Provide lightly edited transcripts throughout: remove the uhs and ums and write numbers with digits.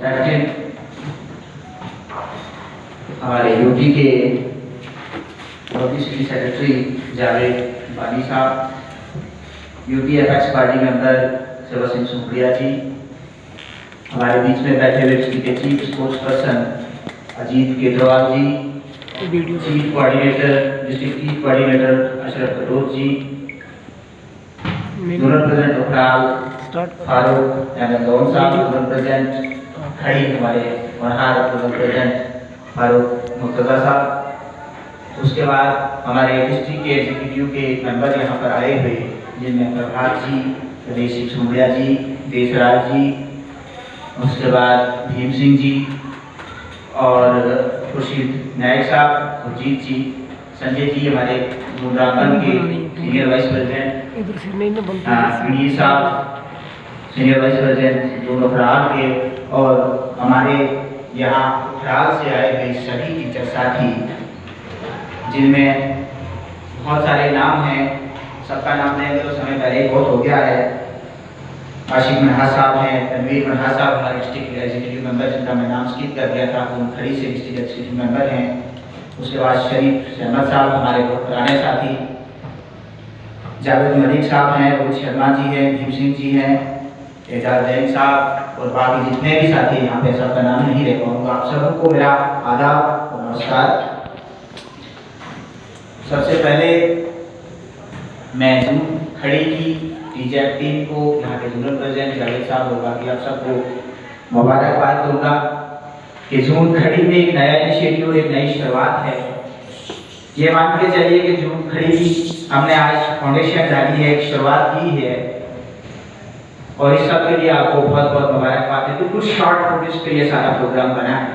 Acting हमारे UP के publicity secretary Javed बानी साहब, यूपी एपेक्स पार्टी मेंबर सेवा सिंह सुप्रिया जी, हमारे बीच में बैठे हुए डिस्ट्रिक्ट के chief sports person Ajit Kejriwal ji, chief coordinator district chief coordinator Ashraf Katoch ji, zonal president Ukhral Farooq Ahmad Gaun sahab, zonal president Khari हमारे वनहार, जोनल प्रेसिडेंट फारूक मुर्तजा साहब। उसके बाद हमारे डिस्ट्रिक्ट के एग्जीक्यूटिव के मेंबर यहाँ पर आए हुए, जिनमें प्रभात जी, गणेश सिंह सुमरिया जी, देशराज जी, उसके बाद भीम सिंह जी और खुर्शीद नायक साहब, सुरजीत जी, संजय जी हमारे गुमराहगंज के सीनियर वाइस प्रेसिडेंट, मीर साहब सीनियर वाइस प्रेसिडेंट दोनों फरार के, और हमारे यहाँ फरार से आए हुए सभी टीचर साथी, जिनमें बहुत सारे नाम हैं, सबका नाम लेंगे तो समय पहले बहुत हो गया है। आशिक मनहा साहब हैं, तनवीर मनहा साहब हमारे डिस्ट्रिक्ट एग्जीक्यूटिव मेंबर, जिनका मैं नाम स्किप कर दिया था, वो खड़ी से डिस्ट्रिक्ट एग्जीक्यूटिव मेंबर हैं। उसके बाद शरीफ सहमद साहब हमारे बहुत पुराने साथी, जावेद मलिक साहब हैं, रोहित शर्मा जी हैं, भीम सिंह जी हैं, एजाज जैन साहब और बाकी जितने भी साथी यहाँ पे, सबका नाम नहीं ले पाऊँगा। आप सबको मेरा आदाब और नमस्कार। सबसे पहले मैं जून खड़ी की टीचर टीम को, यहाँ के जोनल प्रेसिडेंट जावेद साहब और बाकी आप सबको मुबारकबाद दूंगा कि जून खड़ी में एक नया इनिशिएटिव, एक नई शुरुआत है। ये मान के चलिए कि जून खड़ी की हमने आज फाउंडेशन डाली है, एक शुरुआत की है, और इस सब के लिए आपको बहुत बहुत मुबारकबाद है। कुछ शॉर्ट नोटिस पे ये सारा प्रोग्राम बना है,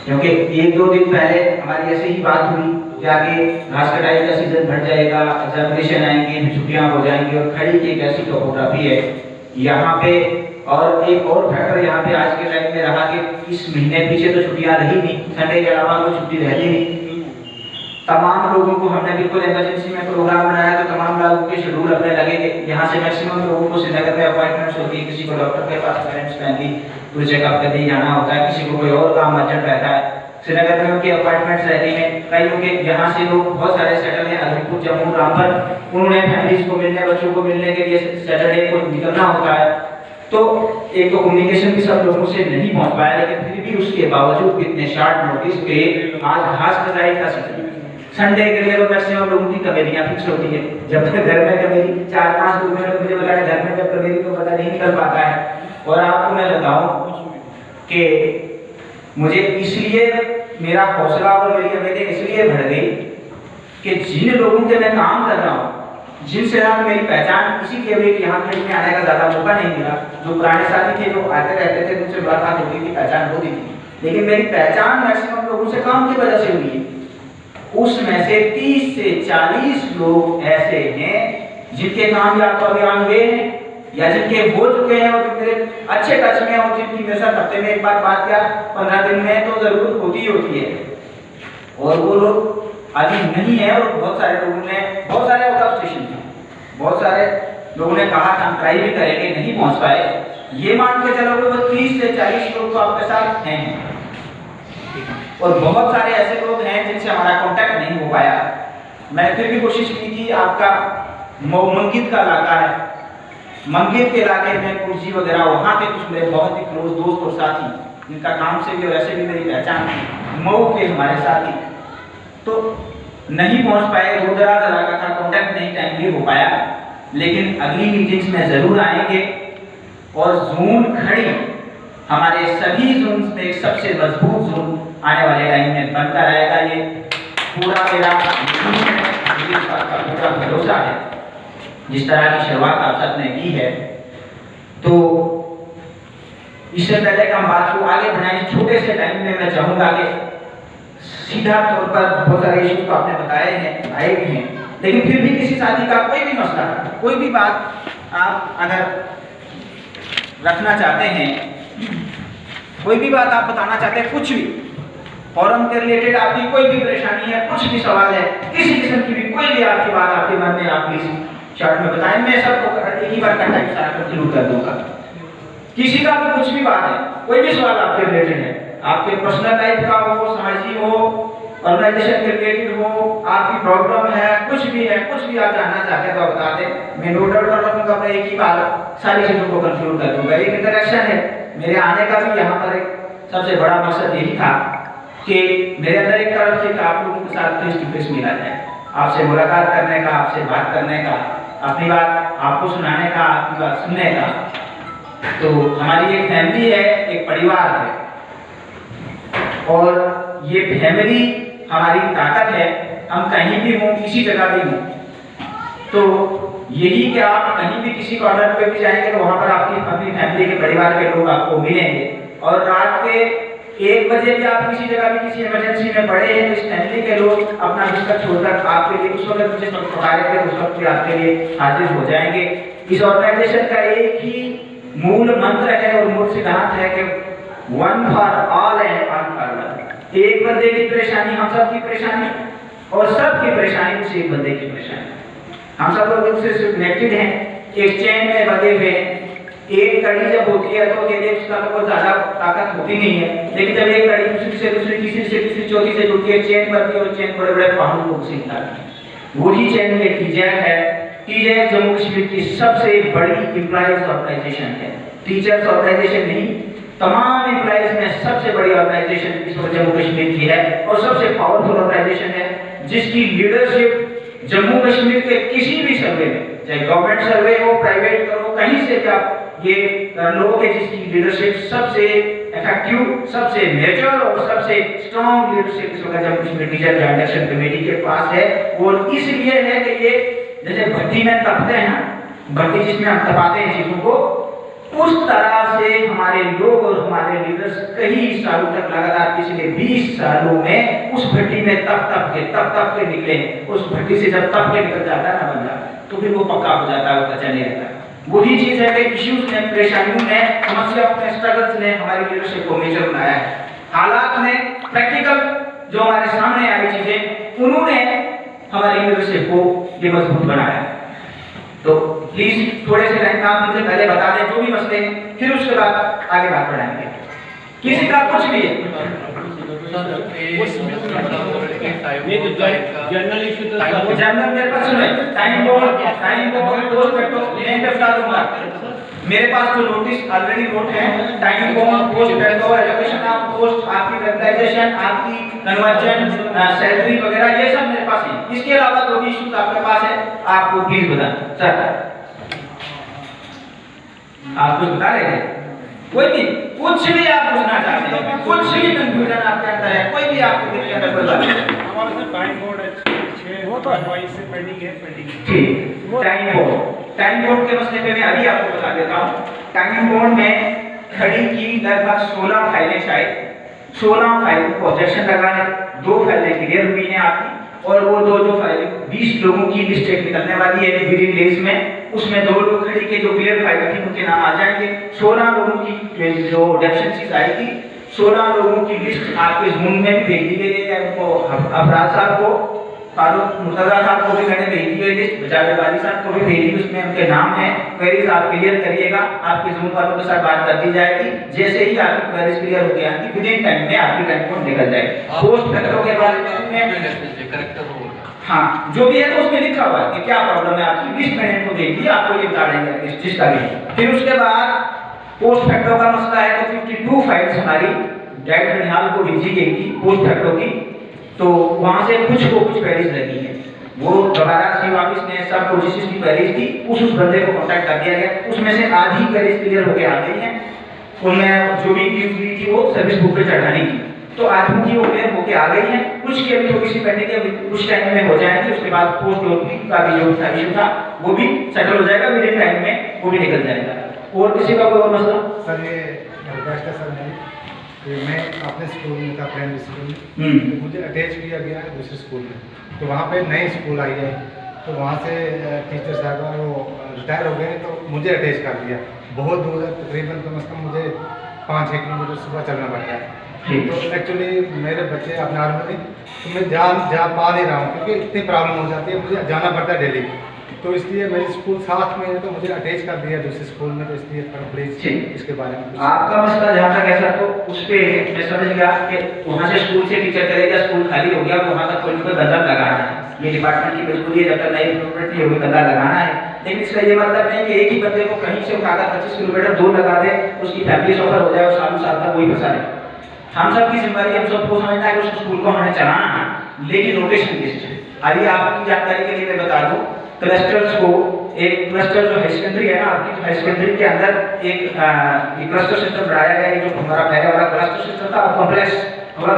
क्योंकि एक दो दिन पहले हमारी ऐसे ही बात हुई कि आगे घास कटाई का सीजन बढ़ जाएगा, एग्जामिनेशन आएंगे, छुट्टियां हो जाएंगी, और खड़ी की एक ऐसी टोपोग्राफी है यहाँ पे। और एक और फैक्टर यहाँ पे आज के टाइम में रहा कि इस महीने पीछे तो छुट्टियां रही नहीं, संडे के अलावा कोई छुट्टी रहती नहीं। तमाम लोगों को हमने बिल्कुल इमरजेंसी में प्रोग्राम बनाया, तो तमाम लोगों के शेड्यूल अपने लगे थे। यहाँ से मैक्सिमम लोगों को श्रीनगर में अपॉइंटमेंट्स होती है, किसी को डॉक्टर के पास पेरेंट्स फैमिली कोई चेकअप करने जाना होता है, किसी को कोई और काम अर्जेंट रहता है, श्रीनगर में उनकी अपॉइंटमेंट्स रहती हैं। कई लोग यहाँ से लोग बहुत सारे सेटल हैं अलीपुर, जम्मू, रामपुर, उन्होंने फैमिलीज को मिलने, बच्चों को मिलने के लिए सैटरडे को निकलना होता है। तो एक तो कम्युनिकेशन भी सब लोगों से नहीं पहुंच पाया, लेकिन फिर भी उसके बावजूद इतने शॉर्ट नोटिस पे आज घास कटाई का सीजन, संडे के लिए तो मैक्सिमम लोगों की कमेरियां फिक्स होती है। जब तक घर में कमेरी 4-5 लोग हैं, तो मुझे बताया घर में जब कमेरी को पता नहीं निकल पाता है। और आपको मैं बताऊं कि मुझे इसलिए मेरा हौसला और मेरी उम्मीदें इसलिए बढ़ गई कि जिन लोगों के मैं काम कर रहा हूँ, जिनसे आप मेरी पहचान इसीलिए हुई कि यहाँ खड़ी में आने का ज़्यादा मौका नहीं मिला। जो पुराने साथी थे, जो आते रहते थे, उनसे मुलाकात होती थी, पहचान होती थी, लेकिन मेरी पहचान मैक्सिमम लोगों से काम की वजह से हुई है। उसमें से 30 से 40 लोग ऐसे हैं जिनके काम या तो अभी ऑन वे हैं या जिनके हो चुके हैं, और जो मेरे अच्छे टच में हो, जिनकी मेरे साथ हफ्ते में एक बार बात या 15 दिन में तो जरूर होती होती है, और वो लोग अभी नहीं है। और बहुत सारे लोगों ने, बहुत सारे आउट ऑफ स्टेशन थे, बहुत सारे लोगों ने कहा हम ट्राई भी करेंगे, नहीं पहुंच पाए। ये मान के चलो कि वो 30 से 40 लोग तो आपके साथ हैं, और बहुत सारे ऐसे लोग हैं जिनसे हमारा कांटेक्ट नहीं हो पाया। मैंने फिर भी कोशिश की थी। आपका मंगित का इलाका है, मंगित के इलाके में कुर्सी वगैरह, वहाँ के कुछ मेरे बहुत ही क्लोज दोस्त और साथी, जिनका काम से भी और ऐसे भी मेरी पहचान थी, मऊ के हमारे साथी, तो नहीं पहुँच पाए। दूर-दराज इलाका का कांटेक्ट नहीं टाइमली हो पाया, लेकिन अगली मीटिंग्स में ज़रूर आएंगे। और जोन खड़ी हमारे सभी जोन में एक सबसे मजबूत जोन आने वाले टाइम में बनता रहेगा। ये पूरा मेरा पूरा भरोसा है। जिस तरह की शुरुआत आप सबने की है, तो इससे पहले कि हम बात को आगे बढ़ाएं, छोटे से टाइम में मैं चाहूँगा कि सीधा तौर पर बहुत सारे इश्यूज तो आपने बताए हैं, आए भी हैं, लेकिन फिर भी किसी साथी का कोई भी मसला, कोई भी बात आप अगर रखना चाहते हैं, कोई भी बात आप बताना चाहते हैं, कुछ भी फॉरम के रिलेटेड आपकी कोई भी परेशानी है, कुछ भी सवाल है, किसी किस्म की भी कोई भी आपकी बात आपके मन में, आप प्लीज शॉर्ट में बताएं। मैं सबको एक ही बार कंटेक्ट सारा जरूर कर दूंगा। किसी का भी कुछ भी बात है, कोई भी सवाल आपके रिलेटेड है, आपके पर्सनल लाइफ का हो, सामाजिक हो, ऑर्गेनाइजेशन के रिलेटेड हो, आपकी प्रॉब्लम है, कुछ भी है, कुछ भी आप जानना चाहते हैं तो बता दें। मैं नोट डाउन कर रखूंगा, मैं एक ही बार सारी चीजों को कंक्लूड कर दूंगा। एक इंटरेक्शन है, मेरे आने का भी यहाँ पर एक सबसे बड़ा मकसद यही था कि मेरे अंदर एक तरफ से आप लोगों के साथ फेस टू फेस मिला जाए, आपसे मुलाकात करने का, आपसे बात करने का, अपनी बात आपको सुनाने का, आपकी बात सुनने का। तो हमारी एक फैमिली है, एक परिवार है, और ये फैमिली हमारी ताकत है। हम कहीं भी हों, किसी जगह भी हों, तो यही कि आप कहीं भी किसी कॉर्नर पे भी जाएंगे तो वहाँ पर आपकी अपनी फैमिली के परिवार के लोग आपको मिलेंगे। और रात के 1 बजे भी आप किसी जगह भी किसी इमरजेंसी में पड़े हैं तो इस फैमिली के लोग अपना बिस्तर छोड़कर आपके लिए उस वक्त मुझे पुकारे थे, उस वक्त भी आपके लिए हाजिर हो जाएंगे। इस ऑर्गेनाइजेशन का एक ही मूल मंत्र है और मूल सिद्धांत है कि one for all and all for one. एक बंदे की परेशानी हम सब की परेशानी, और सबकी परेशानी उस एक बंदे की परेशानी। हम सब लोग उससे कनेक्टेड हैं, एक चेन में बंधे हुए हैं। एक कड़ी जब होती है तो अकेले उसका तो कोई ज्यादा ताकत होती नहीं है, लेकिन जब एक कड़ी दूसरी से दूसरी, तीसरी से तीसरी, चौथी से जुड़ती है, चेन बनती है और चेन बड़े बड़े पहाड़ों को सीखता है। वही चेन में टीजैक है। टीजैक जम्मू कश्मीर की सबसे बड़ी एम्प्लॉइज ऑर्गेनाइजेशन है। टीचर्स ऑर्गेनाइजेशन नहीं, तमाम एम्प्लॉइज में सबसे बड़ी ऑर्गेनाइजेशन इस वक्त जम्मू कश्मीर की है और सबसे पावरफुल ऑर्गेनाइजेशन है, जिसकी लीडरशिप जम्मू कश्मीर के किसी भी सर्वे में, चाहे गवर्नमेंट सर्वे हो, प्राइवेट हो, कहीं से भी आप ये लोगों के, जिसकी लीडरशिप सबसे इफेक्टिव, सबसे मेजर और सबसे स्ट्रॉन्ग लीडरशिप इस वक्त Jammu Kashmir teacher joint action committee के पास है। और इसलिए है कि ये जैसे भट्टी में तपते हैं ना, भट्टी जिसमें हम तपाते हैं चीजों को, उस तरह से हमारे लोग और हमारे लीडर्स कई सालों तक लगातार पिछले 20 सालों में उस भट्टी में तप तप के निकले। उस भट्टी से जब तप के निकल जाता है ना बंदा, तो फिर वो पक्का हो जाता है, वो कच्चा नहीं रहता। वही चीज है कि इश्यूज ने, परेशानियों ने, समस्याओं ने, स्ट्रगल्स ने हमारी लीडरशिप को मेजर बनाया है। हालात ने, प्रैक्टिकल जो हमारे सामने आई चीजें, उन्होंने हमारी लीडरशिप को ये मजबूत बनाया। तो प्लीज थोड़े से टाइम का आप मुझे पहले बता दें जो भी मसले हैं, फिर उसके बाद आगे बात बढ़ाएंगे। किसी का कुछ भी है जनरल मेरे पास सुने, time board post facto name पे बता दूंगा। मेरे पास तो नोटिस ऑलरेडी नोट है, time board post facto, allocation of post, आपकी कैपिटलाइजेशन, आपकी कन्वर्जन, सैलरी वगैरह, ये सब मेरे पास है। इसके अलावा जो भी इश्यूज आपके पास है आपको प्लीज बता। सर आप कुछ बता रहे थे? कोई भी कुछ भी आप पूछना चाहते हैं, कुछ भी कंफ्यूजन आपके अंदर है, कोई भी आपको दिल के अंदर कोई बात नहीं। हमारे से टाइम बोर्ड है, 6 से पेंडिंग है, ठीक। टाइम बोर्ड के मसले पे मैं अभी आपको बता देता हूँ। टाइम बोर्ड में खड़ी की लगभग 16 फाइलें, शायद 16 फाइल को ऑब्जेक्शन लगा है, 2 फाइलें क्लियर हुई हैं आपकी, और वो दो फाइलें 20 लोगों की लिस्ट एक निकलने वाली है विदिन डेज में। उसमें 2 लोग खड़ी के जो क्लियर फाइल थी उनके नाम आ जाएंगे। 16 लोगों की जो डेफिशिएंसीज आई थी, 16 लोगों की लिस्ट आपके जून में भी भेज दी गई है। उनको अफराज साहब को, फारूक मुर्तजा साहब को भी मैंने भेज दी है लिस्ट, जावेद वाली साहब को भी भेजी, उसमें उनके नाम है। क्वेरीज आप क्लियर करिएगा, आपके जून वालों के साथ बात कर दी जाएगी। जैसे ही आपकी क्वेरीज क्लियर हो जाएंगी विदिन टाइम में आपकी टाइम को निकल जाएगी। पोस्ट फैक्टो के बारे में हाँ जो भी है तो उसमें लिखा हुआ है कि क्या प्रॉब्लम है आपकी, 20 मिनट को देखिए, आपको ये बता देंगे जिसका भी। फिर उसके बाद पोस्ट फैक्टो का मसला है तो 52 फाइल्स हमारी डायरेक्टर निहाल को भेजी गई थी पोस्ट फैक्टो की, तो वहां से कुछ क्वेरीज लगी है। वो दोबारा सी ऑफिस ने सबको जिसकी क्वेरीज थी उस बंदे को कांटेक्ट कर दिया गया, उसमें से आधी क्वेरीज क्लियर होकर आ गई है। उनमें जो भी न्यूज हुई थी वो सर्विस बुक पे चढ़ानी थी, तो आधी की वो क्लियर होके आ गई है। कुछ की अभी थोड़ी सी पेंडिंग है, कुछ टाइम में हो जाएंगे। उसके बाद पोस्ट ओपनिंग का भी जो इशू था वो भी सेटल हो जाएगा, विदिन टाइम में वो भी निकल जाएगा। और किसी का कोई और मसला? सर ये रिक्वेस्ट है सर मेरी कि मैं अपने स्कूल में था, प्राइमरी स्कूल में, तो मुझे अटैच किया गया है दूसरे स्कूल में, तो वहाँ पे नई स्कूल आई है, तो वहाँ से टीचर साहब वो रिटायर हो गए, तो मुझे अटैच कर दिया। बहुत दूर है, तकरीबन कम से कम मुझे 5-6 किलोमीटर सुबह चलना पड़ता है। तो एक्चुअली मेरे बच्चे अपने आर्मी में, तो मैं जा पा नहीं रहा हूँ क्योंकि इतनी प्रॉब्लम हो जाती है, मुझे जाना पड़ता है डेली। तो इसलिए मेरे स्कूल साथ में है, तो मुझे अटैच कर दिया दूसरे स्कूल में, तो इसलिए प्लीज इसके बारे में आपका मसला जहाँ तक ऐसा, तो उस पे मैं समझ गया कि वहाँ से स्कूल से टीचर चलेगा, स्कूल खाली हो गया, वहाँ तक कोई गंदा लगाना है, ये डिपार्टमेंट की मजबूरी है, जब तक नई इम्प्रूवमेंट नहीं होगी गंदा लगाना है। लेकिन इसका ये मतलब नहीं कि एक ही बंदे को कहीं से उठाकर 25 किलोमीटर दूर लगा दे, उसकी फैमिली सफर हो जाए और सालों साल तक वही फंसा रहे। हम सब की जिम्मेदारी, हम सबको समझना है कि उस स्कूल को हमें चलाना है, लेकिन रोटेशन बेस्ड है। अभी आपकी जानकारी के लिए मैं बता दूं, क्लस्टर्स को, एक क्लस्टर जो हाई सेकेंडरी है ना आपकी, हाई सेकेंडरी के अंदर एक क्लस्टर सिस्टम बनाया गया है, जो हमारा पहले वाला क्लस्टर सिस्टम था, कॉम्प्लेक्स और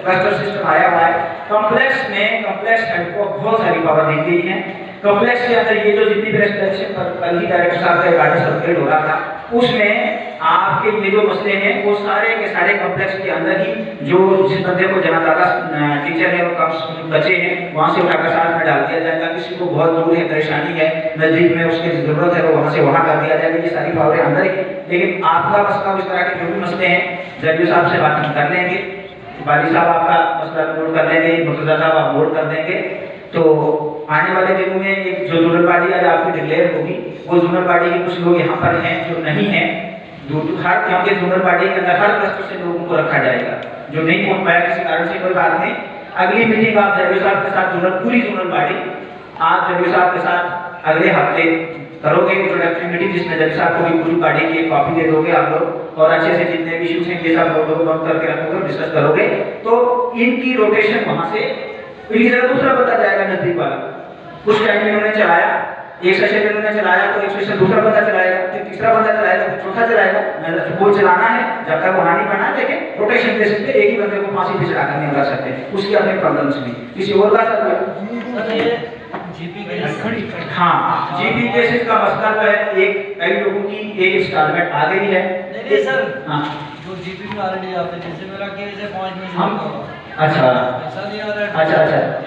क्लस्टर सिस्टम आया हुआ है। कॉम्प्लेक्स में कॉम्प्लेक्स हेड को बहुत सारी पावर दी गई है। कॉम्प्लेक्स के अंदर ये जो जितनी भी रेस्ट्रिक्शन पर कल ही डायरेक्टर साहब का गार्डन सर्कुलेट हो रहा था, उसमें आपके ये जो मसले हैं वो सारे के सारे कॉम्प्लेक्स के अंदर ही, जो जिस बंदे को जहाँ ज़्यादा टीचर है और कम बच्चे हैं वहाँ से उठाकर साथ में डाल दिया जाएगा। किसी को बहुत दूर है, परेशानी है, नज़दीक में उसकी ज़रूरत है, तो वहाँ से वहाँ कर दिया जाएगा। ये सारी पावरें अंदर ही। लेकिन आपका मसला, इस तरह के जो भी मसले हैं, जज साहब से बात हम कर लेंगे, बाली साहब आपका मसला नोट कर लेंगे, मुर्तजा साहब आप नोट कर देंगे। तो आने वाले दिनों में एक जो जोनल बॉडी आज आपकी डिक्लेयर होगी, वो जोनल बॉडी के कुछ लोग यहाँ पर हैं जो नहीं हैं हर, क्योंकि जोनल बॉडी के अंदर हर क्लस्टर से लोगों को रखा जाएगा। जो नहीं पहुंच पाया किसी कारण से, कोई बात नहीं, अगली मीटिंग आप जज साहब के साथ पूरी जोनल बॉडी आप जज साहब के साथ अगले हफ्ते करोगे इंट्रोडक्टरी मीटिंग, जिसमें जज साहब को भी पूरी बॉडी की एक कॉपी दे दोगे आप लोग, और अच्छे से जितने भी इश्यूज हैं ये सब नोट करके रखोगे, डिस्कस करोगे। तो इनकी रोटेशन वहां से इनकी जगह दूसरा बंदा जाएगा नजदीक वाला। कुछ टाइम इन्होंने चलाया, एक सेशन में इन्होंने चलाया, तो एक सेशन दूसरा बंदा चलाएगा, फिर तीसरा बंदा चलाएगा, फिर चौथा चलाएगा। फुटबॉल चलाना है जब तक वहां नहीं बना, लेकिन रोटेशन बेसिस पे एक ही बंदे को फांसी पे चढ़ा कर नहीं लगा सकते, उसकी अपनी प्रॉब्लम्स भी। किसी और का हाँ, जीपी केसेस का मसला जो है, एक कई लोगों की एक इंस्टॉलमेंट आ गई है। नहीं सर, हाँ जो जीपी में ऑलरेडी आते हैं, जैसे मेरा केस है 5 में हम अच्छा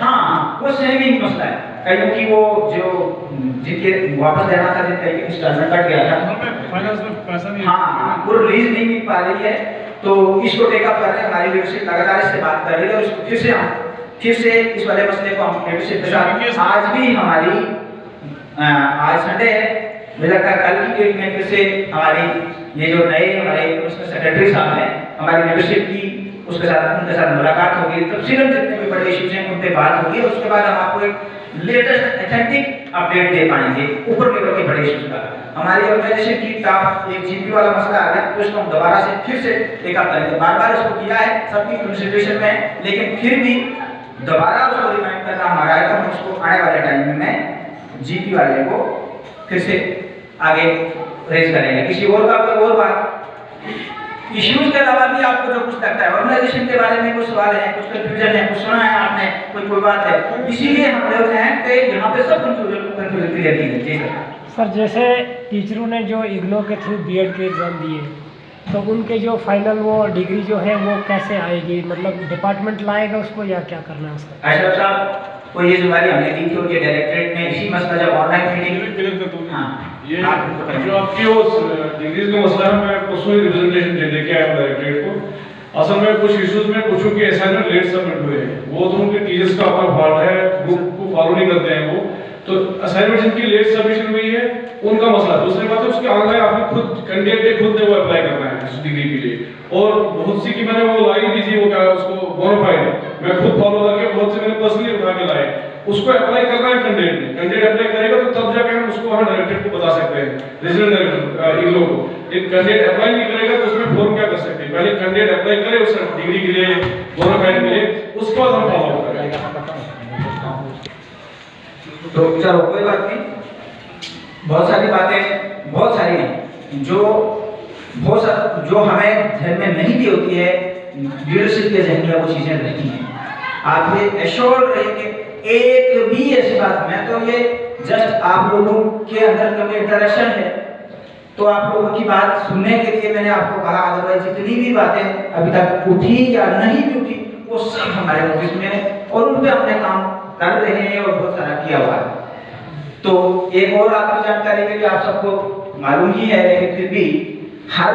हाँ, वो सेम ही मसला है। कईयों की वो जो जिनके वापस देना था, जिनका इंस्टॉलमेंट कट गया था, हाँ, वो रिलीज नहीं मिल पा रही है, तो इसको टेकअप कर रहे हैं। हमारी लीडरशिप लगातार इससे बात कर रही है, और इसको फिर से इस वाले मसले को हम लीडरशिप के साथ, आज भी हमारी आज संडे है, मुझे लगता है कल की डेट में फिर से हमारी ये जो नए हमारे सेक्रेटरी साहब हैं, हमारी लीडरशिप की उनके साथ मुलाकात होगी, तफसीलन जितने भी बड़े इश्यूज हैं उन पे बात होगी, और उसके बाद हम आपको एक लेटेस्ट ऑथेंटिक अपडेट दे पाएंगे ऊपर लेवल के बड़े इश्यूज का। हमारी ऑर्गेनाइजेशन की टॉप एक जीपी वाला मसला आ गया, तो इसको हम दोबारा से फिर से टेकअप करेंगे। बार बार इसको किया है, सबकी कंसिडरेशन में, लेकिन फिर भी दोबारा उसको रिमाइंड करना हमारा है, तो हम उसको आने वाले टाइम में जीपी वाले को फिर से आगे रेज करेंगे। किसी और का कोई और बात इश्यूज के अलावा भी आपको जो कुछ लगता है, ऑर्गेनाइजेशन के बारे में कुछ सवाल है, कुछ कंफ्यूजन है, कुछ सुना है आपने, कोई बात है, इसीलिए हम लोग हैं कि यहाँ पे सब कंफ्यूजन क्लियर की जाती है। सर, जैसे टीचरों ने जो इग्नो के थ्रू बीएड के एग्ज़ाम दिए, तो उनके जो फाइनल वो डिग्री जो है वो कैसे आएगी, मतलब डिपार्टमेंट लाएगा उसको या क्या करना है उसका? अशरफ साहब को ये जिम्मेदारी हमने दी थी, और ये डायरेक्टरेट में इसी मसला जब ऑनलाइन मीटिंग ये जो आपकी वो डिग्रीज का मसला है, मैं उसमें रिप्रेजेंटेशन दे के आया हूं डायरेक्टरेट को। असल में कुछ इश्यूज में पूछूं कि असाइनमेंट लेट सबमिट हुए हैं, वो तो उनके टीचर्स का अपना फॉल्ट है, ग्रुप को फॉलो नहीं करते हैं वो, तो असाइनमेंट जिनकी लेट सबमिशन हुई है उनका मसला। दूसरी बात है उसके ऑनलाइन आपने खुद कैंडिडेट खुद ने वो अप्लाई करना है इस डिग्री के लिए, और बहुत सी की मैंने वो लाई भी थी, वो क्या उसको बोनाफाइड मैं खुद फॉलो करके बहुत से मैंने पर्सनली उठा के लाए, उसको अप्लाई करना है कैंडिडेट ने। कैंडिडेट अप्लाई करेगा तो तब जाके हम उसको वहाँ डायरेक्टर को बता सकते हैं, रीजनल डायरेक्टर इग्नो को। एक कैंडिडेट अप्लाई नहीं करेगा तो उसमें फॉर्म क्या कर सकते हैं, पहले कैंडिडेट अप्लाई करे उस डिग्री के लिए, बोनाफाइड के लिए, उसके बाद हम फॉलो करेंगे। तो चलो कोई बात नहीं, बहुत सारी बातें, बहुत सारी नहीं, जो हमें ध्यान में नहीं भी होती है, लीडरशिप के जहन में वो चीजें रहती हैं। आप ये एश्योर्ड रहेंगे, एक भी ऐसी बात, मैं तो ये जस्ट आप लोगों के अंदर कभी इंटरेक्शन है तो आप लोगों की बात सुनने के लिए मैंने आपको कहा, अदरवाइज जितनी भी बातें अभी तक उठी या नहीं भी उठी वो सब हमारे नोटिस में है, और उन पे हमने काम कर रहे हैं और बहुत सारा किया हुआ है। तो एक और आपकी जानकारी के लिए, आप सबको मालूम ही है, लेकिन फिर भी हर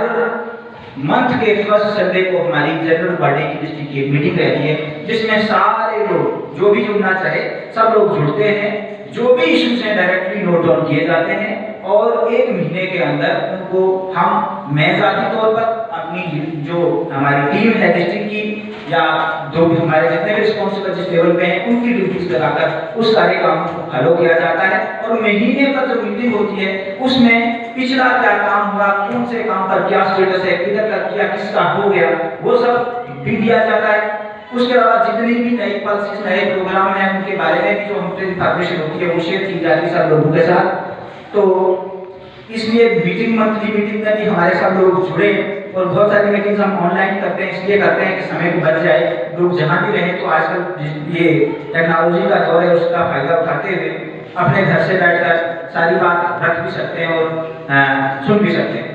मंथ के फर्स्ट संडे को हमारी जनरल बॉडी की डिस्ट्रिक्ट की मीटिंग रहती है, जिसमें सारे लोग जो भी जुड़ना चाहे सब लोग जुड़ते हैं। जो भी इश्यूज हैं डायरेक्टली नोट डाउन किए जाते हैं और 1 महीने के अंदर उनको मैं ज़ाती तौर पर अपनी जो हमारी टीम है डिस्ट्रिक्ट की या जो भी हमारे जितने भी रिस्पॉन्सिबल जिस लेवल पे हैं उनकी ड्यूटीज लगाकर उस सारे काम को फॉलो किया जाता है। और महीने पर जो मीटिंग होती है उसमें पिछला क्या काम हुआ, कौन से काम पर क्या स्टेटस है, किधर तक किया, किसका हो गया, वो सब भी दिया जाता है। उसके अलावा जितनी भी नई पॉलिसीज नए प्रोग्राम हैं उनके बारे में भी जो हमसे इंफॉर्मेशन होती है वो शेयर की जाती है सब लोगों के साथ। तो इसलिए मंथली मीटिंग में भी हमारे साथ लोग जुड़े और बहुत सारी मीटिंग्स हम ऑनलाइन करते हैं, इसलिए करते हैं कि समय को बच जाए, लोग जहाँ भी रहें तो आजकल ये टेक्नोलॉजी का दौर है उसका फायदा उठाते हुए अपने घर से बैठकर सारी बात रख भी सकते हैं और सुन भी सकते हैं।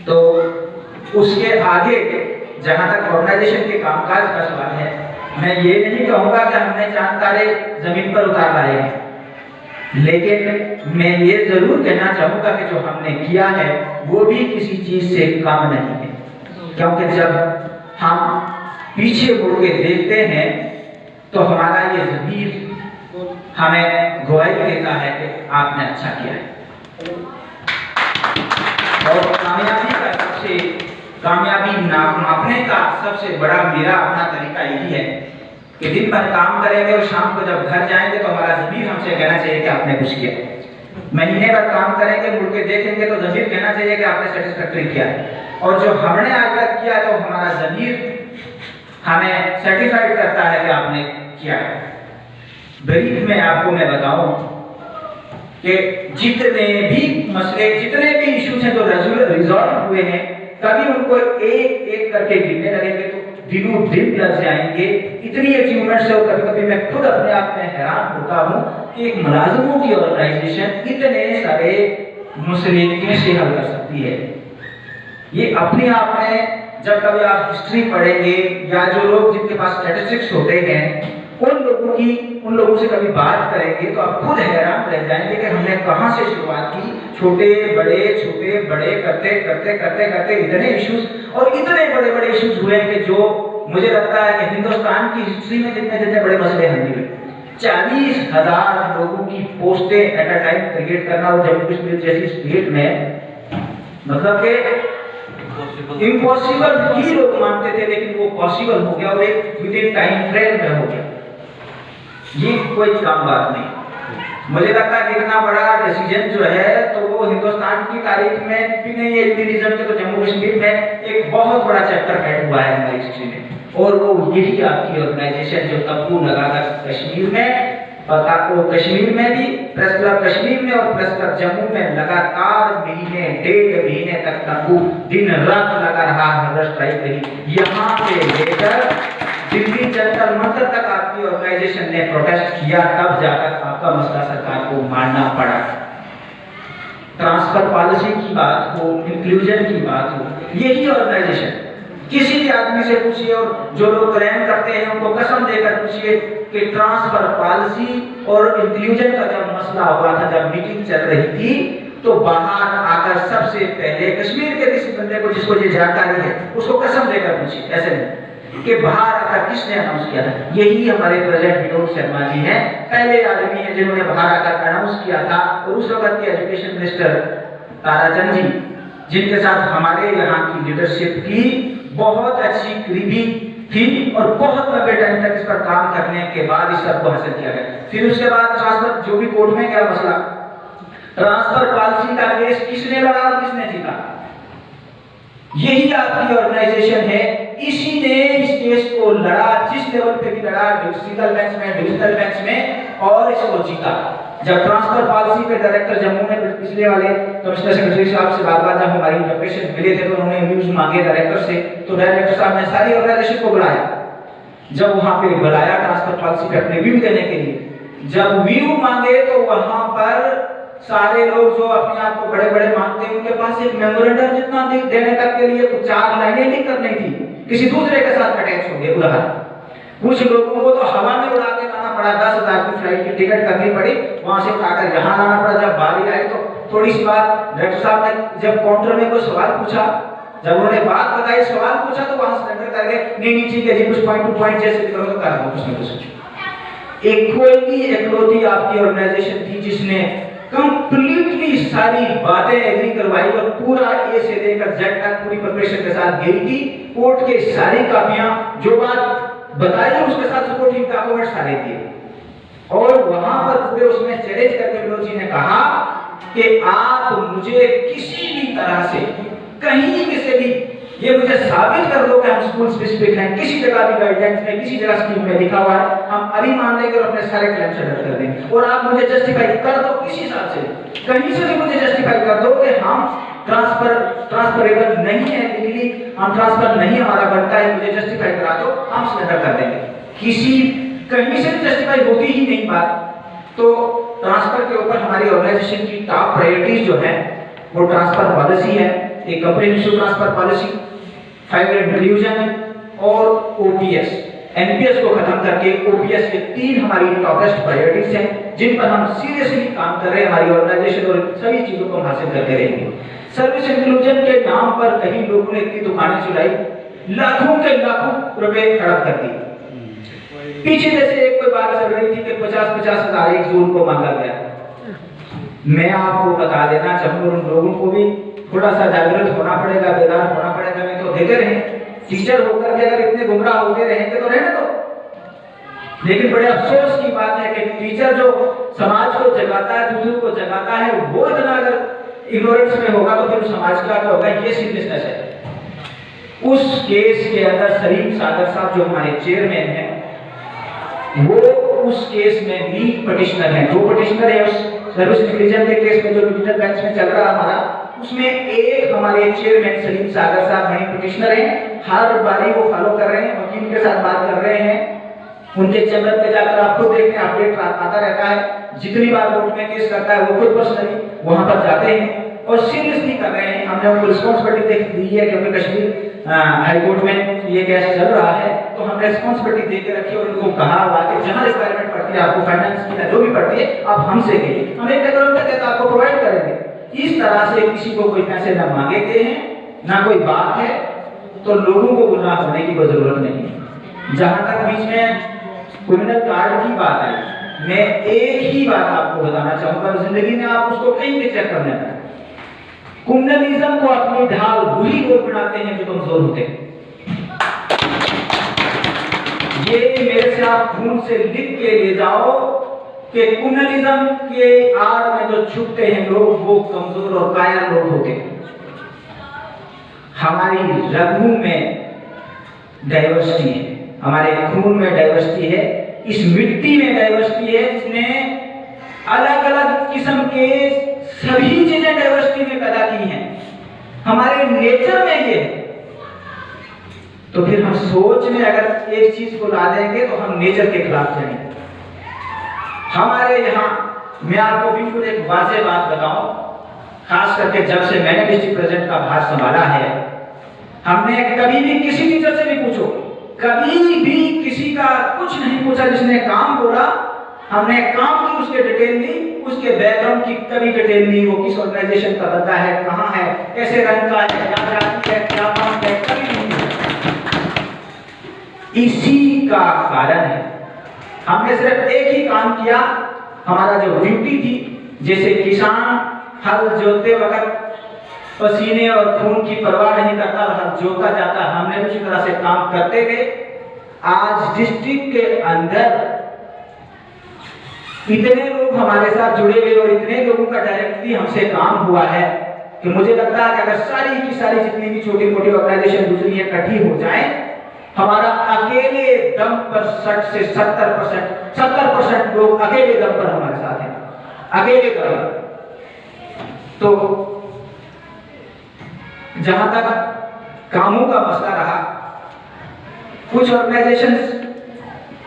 तो उसके आगे जहाँ तक ऑर्गेनाइजेशन के कामकाज का सवाल है, मैं ये नहीं कहूँगा कि हमने चांद तारे जमीन पर उतार लाए हैं, लेकिन मैं ये जरूर कहना चाहूँगा कि जो हमने किया है वो भी किसी चीज से कम नहीं है, क्योंकि जब हम पीछे मुड़ के देखते हैं तो हमारा ये ज़मीर हमें गवाही देता है कि आपने अच्छा किया है। और कामयाबी नापने का सबसे बड़ा मेरा अपना तरीका यही है कि दिन भर काम करेंगे और शाम को जब घर जाएंगे तो हमारा ज़मीर हमसे कहना चाहिए कि आपने कुछ किया। महीने भर काम करेंगे, मुड़ के देखेंगे तो ज़मीर कहना चाहिए कि आपने सेटिस्फैक्टरी किया है। और जो हमने आज तक किया तो हमारा ज़मीर हमें सर्टिफाइड करता है कि आपने किया है। ब्रीफ में आपको मैं बताऊं कि जितने भी मसले, जितने भी इश्यूज हैं जो रिजॉल्व हुए हैं, कभी उनको एक एक करके गिनने लगेंगे तो दिनों दिन लग जाएंगे। इतनी अचीवमेंट्स है और कभी कभी मैं खुद अपने आप में हैरान होता हूँ कि एक मुलाजिमों की ऑर्गेनाइजेशन इतने सारे मसले कैसे हल कर सकती है। ये अपने आप में जब कभी आप हिस्ट्री पढ़ेंगे या जो लोग जिनके पास स्टैटिस्टिक्स होते हैं उन लोगों से कभी बात करेंगे तो आप खुद हैरान रह जाएंगे कि हमने कहाँ से शुरुआत की, छोटे बड़े करते करते करते करते इतने इश्यूज और इतने बड़े बड़े इश्यूज हुए कि जो मुझे लगता है कि हिंदुस्तान की हिस्ट्री में जितने बड़े मसले हल हुए। 40,000 लोगों की पोस्टें एट अ टाइम क्रिएट करना और जम्मू कश्मीर जैसी स्टेट में मतलब कि इम्पॉसिबल ही लोग मानते थे, लेकिन वो पॉसिबल हो गया और एक विद इन टाइम फ्रेम में हो गया। ये कोई काम बात नहीं। मुझे लगता है कि इतना बड़ा डिसीजन जो है तो वो हिंदुस्तान की तारीख में भी नहीं है इतनी रीजन के, तो जम्मू कश्मीर में एक बहुत बड़ा चैप्टर ऐड हुआ है हमारी हिस्ट्री में। और वो यही आपकी ऑर्गेनाइजेशन जो तंबू लगाकर कश्मीर में को कश्मीर में भी प्रेस क्लब कश्मीर में और प्रेस क्लब जम्मू में लगातार डेढ़ महीने तक तंबू दिन रात लगा रहा, हर स्ट्राइक रही। यहाँ से लेकर दिल्ली जंतर मंतर तक आपकी ऑर्गेनाइजेशन ने प्रोटेस्ट किया, तब जाकर आपका मसला सरकार को मानना पड़ा। ट्रांसफर पॉलिसी की बात हो, इंक्लूजन की बात हो, यही ऑर्गेनाइजेशन किसी भी आदमी से पूछिए और जो लोग क्लेम करते हैं उनको कसम देकर पूछिए कि ट्रांसफर पॉलिसी और इंक्लूजन का जब मसला हुआ था, जब मीटिंग चल रही थी, तो बाहर आकर सबसे पहले कश्मीर के किसी बंदे को जिसको ये जानकारी है उसको कसम देकर पूछिए, ऐसे नहीं कि बाहर आकर किसने अनाउंस किया था। यही हमारे प्रेसिडेंट विनोद शर्मा जी हैं, पहले आदमी हैं जिन्होंने बाहर आकर अनाउंस किया था। और उस वक्त के एजुकेशन मिनिस्टर ताराचंद जी, जिनके साथ हमारे यहाँ की लीडरशिप की बहुत अच्छी करीबी थी और बहुत लंबे टाइम तक इस पर काम करने के बाद इस सब को हासिल किया गया। फिर उसके बाद ट्रांसफर जो भी कोर्ट में गया मसला, ट्रांसफर पॉलिसी का केस किसने लड़ा और किसने जीता, यही आपकी ऑर्गेनाइजेशन है। इसी ने इस केस को लड़ा, जिस लेवल पे भी लड़ा, सिंगल बेंच में, डिविजनल बेंच में, और इसको जीता। जब ट्रांसफर पॉलिसी पे डायरेक्टर जम्मू ने पिछले वाले कमिश्नर सेक्रेटरी साहब से बात जब हमारी लोकेशन मिले थे तो उन्होंने व्यूज मांगे डायरेक्टर से, तो डायरेक्टर साहब ने सारी ऑर्गेनाइजेशन को बुलाया। जब वहां पे बुलाया ट्रांसफर पॉलिसी पे अपने व्यू देने के लिए, जब व्यू मांगे तो वहां पर सारे लोग जो अपने आप को बड़े बड़े मानते हैं उनके पास एक मेमोरेंडम जितना देने तक के लिए तो 4 लाइनें लिख कर नहीं थी, किसी दूसरे के साथ अटैच हो गए। उदाहरण, कुछ लोगों को तो हवा में उड़ा के लाना पड़ा, 10,000 की फ्लाइट की टिकट करनी पड़ी, वहां से उठाकर यहाँ लाना पड़ा। जब बारी आई तो थोड़ी सी बात डायरेक्टर साहब ने जब काउंटर में कोई सवाल पूछा, जब उन्होंने बात बताई, सवाल पूछा तो वहां सरेंडर कर गए, नहीं ठीक है जी, कुछ पॉइंट टू पॉइंट जैसे करो तो कर दो कुछ ना कुछ। इक्वली इकलौती आपकी ऑर्गेनाइजेशन थी जिसने कंप्लीटली सारी बातें एग्री करवाई और पूरा ए से लेकर जेड तक पूरी प्रिपरेशन के साथ गई थी। कोर्ट के सारी कापियां जो बात बताई उसके साथ सपोर्टिंग डॉक्यूमेंट सारे दिए और वहां पर पूरे उसमें चैलेंज करके विनोद जी ने कहा कि आप मुझे किसी भी तरह से कहीं से भी ये मुझे साबित कर दो कि हम स्कूल स्पेसिफिक हैं, किसी जगह भी गाइडलाइंस में किसी जगह स्कीम में लिखा हुआ है, हम अभी मान लेंगे और अपने सारे क्लेम सेटल कर देंगे और आप मुझे जस्टिफाई कर दो किसी हिसाब से, कहीं से भी मुझे जस्टिफाई कर दो कि हम ट्रांसफरेबल नहीं है लीगली, हम ट्रांसफर नहीं हमारा बनता है, मुझे जस्टिफाई करा दो, हम सरेंडर कर देंगे। किसी कहीं से भी जस्टिफाई होती ही नहीं बात। तो ट्रांसफर के ऊपर हमारी ऑर्गेनाइजेशन की टॉप प्रायोरिटीज जो है वो ट्रांसफर पॉलिसी है, एक comprehensive transfer policy, 5 grade division और ओपीएस। एनपीएस को खत्म करके ओपीएस के 3 हमारी टॉपेस्ट प्रायोरिटीज हैं जिन पर हम सीरियसली काम कर रहे हैं हमारी ऑर्गेनाइजेशन और सभी चीजों को हासिल करते रहेंगे। सर्विस इंक्लूजन के नाम पर कई लोगों ने इतनी दुकानें चुराई, लाखों के लाखों रुपए खर्च कर दिए। पीछे जैसे एक कोई बात चल रही थी कि 50-50 हजार एक जोन को मांगा गया। मैं आपको बता देना चाहूंगा उन लोगों को भी थोड़ा सा जागरूक होना पड़ेगा, बेदार होना पड़ेगा। मैं तो देते रहे टीचर होकर भी अगर इतने गुमराह होते रहेंगे तो रहने दो। लेकिन बड़े अफसोस की बात है कि टीचर जो समाज को जगाता है, दूसरों को जगाता है, वो इतना अगर इग्नोरेंस में होगा तो फिर समाज का क्या होगा, ये सीरियसनेस है। उस केस के अंदर सलीम सागर साहब जो हमारे चेयरमैन हैं वो उस केस में भी पटिशनर हैं। 2 पटिशनर है उस सर्विस डिवीजन के केस में जो डिवीजन बेंच में चल रहा हमारा, उसमें एक हमारे चेयरमैन सलीम सागर साहब मेन पटिशनर हैं। हर बारी वो फॉलो कर रहे हैं, वकील के साथ बात कर रहे हैं, उनके चैम्बर पे जाकर आप खुद देखते हैं अपडेट आता रहता है। जितनी बार कोर्ट में केस करता है वो खुद पर्सनली वहां पर जाते हैं और सीरियसली कर रहे हैं। हमने उनको रिस्पांसिबिलिटी दी है क्योंकि कश्मीर हाई कोर्ट में ये केस चल रहा है तो हमने रिस्पांसिबिलिटी दे के रखी और उनको कहा हुआ कि जहां रिक्वायरमेंट पड़ती है आपको फाइनेंस की जो भी पड़ती है आप हमसे कहिए, हम एक तक आपको प्रोवाइड करेंगे। इस तरह से किसी को कोई पैसे ना मांगे गए हैं ना कोई बात है तो लोगों को गुमराह होने की कोई जरूरत नहीं है। जहां तक बीच में क्रिमिनल कार्ड की बात आई, मैं एक ही बात आपको बताना चाहूंगा, जिंदगी में आप उसको कहीं भी चेक कर लेना। कम्युनलिज्म को अपनी ढाल वही लोग बनाते हैं जो कमजोर होते हैं। ये मेरे से आप खून से लिख के ले जाओ कि कम्युनलिज्म के आड़ में जो छुपते हैं लोग वो कमजोर और कायर लोग होते हैं। हमारी रगों में डाइवर्सिटी है, हमारे खून में डाइवर्सिटी है, इस मिट्टी में डाइवर्सिटी है जिसने अलग अलग किस्म के सभी चीजें डाइवर्सिटी में पैदा की हैं। हमारे नेचर में ये है। तो फिर हम सोच में अगर एक चीज को ला देंगे तो हम नेचर के खिलाफ जाएंगे। हमारे यहाँ मैं आपको बिल्कुल एक वाज़ेह बात बताऊं, खास करके जब से मैंने डिस्ट्रिक्ट प्रेसिडेंट का भार संभाला है, हमने कभी भी किसी टीचर से भी पूछो, कभी भी किसी का कुछ नहीं पूछा जिसने काम बोला, हमने काम की उसके डिटेल ली, उसके बैकग्राउंड की कभी डिटेल ली, वो किस ऑर्गेनाइजेशन का बंदा है, कहाँ है, कैसे रंग का है, क्या जाति है, क्या काम है, कभी नहीं। इसी का कारण है हमने सिर्फ एक ही काम किया, हमारा जो ड्यूटी थी, जैसे किसान हल जोतते वक्त पसीने और खून की परवाह नहीं करता और हल जोता जाता, हमने उसी तरह से काम करते गए। आज डिस्ट्रिक्ट के अंदर इतने लोग हमारे साथ जुड़े हुए और इतने लोगों का डायरेक्टली हमसे काम हुआ है कि मुझे लगता है कि अगर सारी की सारी जितनी भी छोटी मोटी ऑर्गेनाइजेशन दूसरी इकट्ठी हो जाए, हमारा अकेले दम पर 60 से 70% लोग अकेले दम पर हमारे साथ हैं, अकेले दम। तो जहां तक कामों का मसला रहा, कुछ ऑर्गेनाइजेशंस